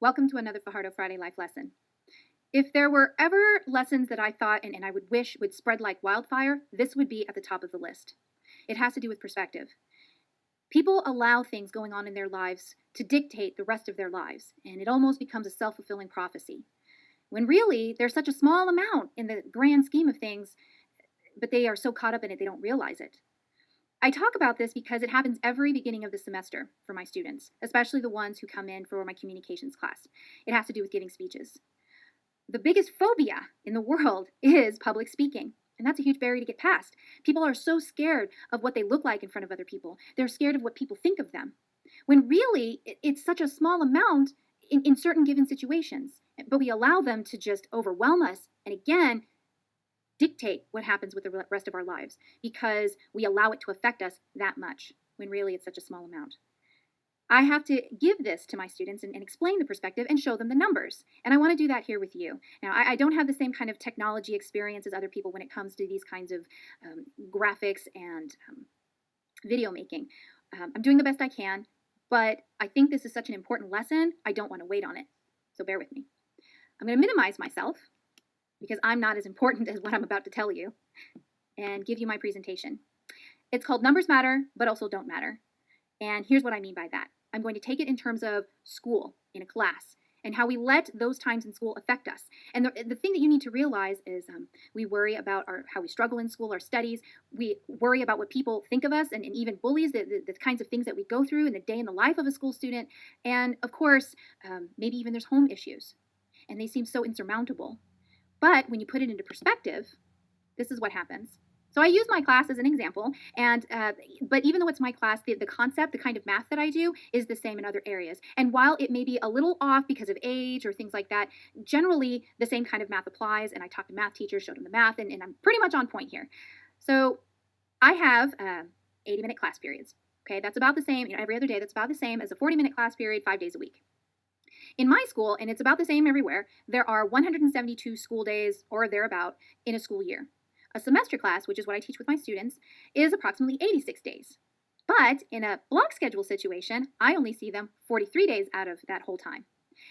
Welcome to another Fajardo Friday Life Lesson. If there were ever lessons that I thought and I would wish would spread like wildfire, this would be at the top of the list. It has to do with perspective. People allow things going on in their lives to dictate the rest of their lives, and it almost becomes a self-fulfilling prophecy. When really, there's such a small amount in the grand scheme of things, but they are so caught up in it they don't realize it. I talk about this because it happens every beginning of the semester for my students, especially the ones who come in for my communications class. It has to do with giving speeches. The biggest phobia in the world is public speaking. And that's a huge barrier to get past. People are so scared of what they look like in front of other people. They're scared of what people think of them. When really, it's such a small amount in certain given situations. But we allow them to just overwhelm us. And again, dictate what happens with the rest of our lives because we allow it to affect us that much when really it's such a small amount. I have to give this to my students and explain the perspective and show them the numbers. And I want to do that here with you. Now, I don't have the same kind of technology experience as other people when it comes to these kinds of graphics and video making. I'm doing the best I can, but I think this is such an important lesson, I don't want to wait on it. So bear with me. I'm going to minimize myself because I'm not as important as what I'm about to tell you and give you my presentation. It's called Numbers Matter, but also Don't Matter. And here's what I mean by that. I'm going to take it in terms of school, in a class, and how we let those times in school affect us. And the thing that you need to realize is we worry about how we struggle in school, our studies. We worry about what people think of us and even bullies, the kinds of things that we go through in the day in the life of a school student. And of course, maybe even there's home issues. And they seem so insurmountable. But when you put it into perspective, this is what happens. So I use my class as an example, and but even though it's my class, the concept, the kind of math that I do is the same in other areas. And while it may be a little off because of age or things like that, generally the same kind of math applies, and I talk to math teachers, showed them the math, and I'm pretty much on point here. So I have 80-minute class periods. Okay, that's about the same, every other day, that's about the same as a 40-minute class period, 5 days a week. In my school, and it's about the same everywhere, there are 172 school days or thereabout in a school year. A semester class, which is what I teach with my students, is approximately 86 days. But in a block schedule situation, I only see them 43 days out of that whole time.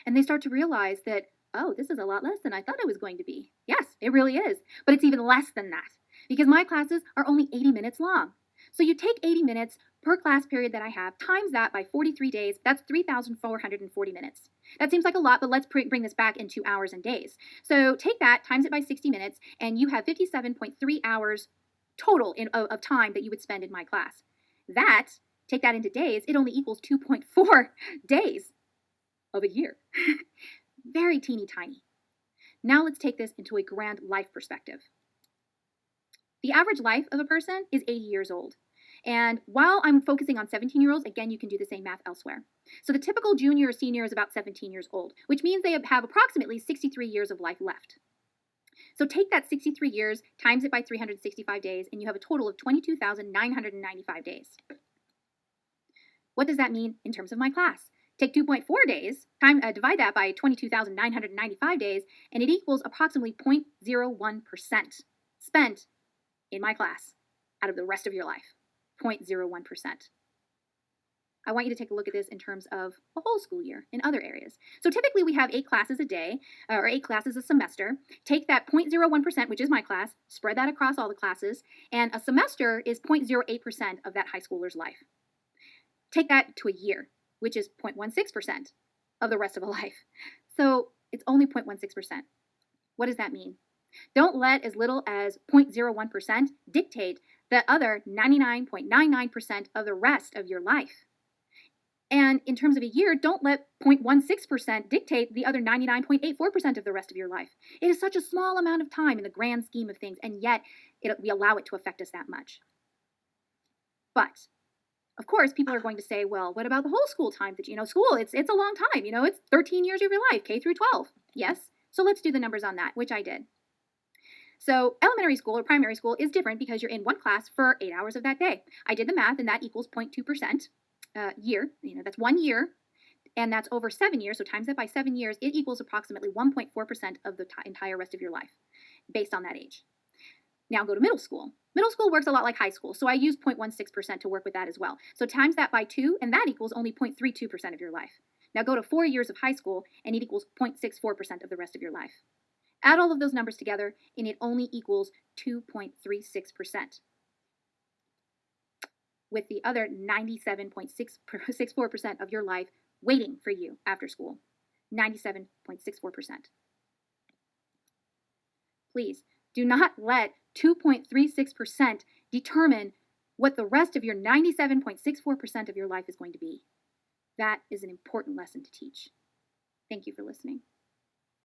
And they start to realize that, oh, this is a lot less than I thought it was going to be. Yes, it really is. But it's even less than that because my classes are only 80 minutes long. So you take 80 minutes per class period that I have, times that by 43 days, that's 3,440 minutes. That seems like a lot, but let's bring this back into hours and days. So take that, times it by 60 minutes, and you have 57.3 hours total of time that you would spend in my class. Take that into days, it only equals 2.4 days of a year. Very teeny tiny. Now let's take this into a grand life perspective. The average life of a person is 80 years old. And while I'm focusing on 17-year-olds, again, you can do the same math elsewhere. So the typical junior or senior is about 17 years old, which means they have approximately 63 years of life left. So take that 63 years, times it by 365 days, and you have a total of 22,995 days. What does that mean in terms of my class? Take 2.4 days, divide that by 22,995 days, and it equals approximately 0.01% spent in my class out of the rest of your life. 0.01%. I want you to take a look at this in terms of a whole school year in other areas. So typically we have 8 classes a day or 8 classes a semester. Take that 0.01%, which is my class, spread that across all the classes, and a semester is 0.08% of that high schooler's life. Take that to a year, which is 0.16% of the rest of a life. So it's only 0.16%. What does that mean? Don't let as little as 0.01% dictate the other 99.99% of the rest of your life. And in terms of a year, don't let 0.16% dictate the other 99.84% of the rest of your life. It is such a small amount of time in the grand scheme of things, and yet we allow it to affect us that much. But of course, people are going to say, well, what about the whole school time? School, it's a long time. It's 13 years of your life, K through 12. Yes, so let's do the numbers on that, which I did. So elementary school or primary school is different because you're in one class for 8 hours of that day. I did the math, and that equals 0.2% year. That's 1 year, and that's over 7 years. So times that by 7 years, it equals approximately 1.4% of the entire rest of your life based on that age. Now go to middle school. Middle school works a lot like high school, so I use 0.16% to work with that as well. So times that by 2, and that equals only 0.32% of your life. Now go to 4 years of high school, and it equals 0.64% of the rest of your life. Add all of those numbers together, and it only equals 2.36%, with the other 97.64% of your life waiting for you after school. 97.64%. Please do not let 2.36% determine what the rest of your 97.64% of your life is going to be. That is an important lesson to teach. Thank you for listening.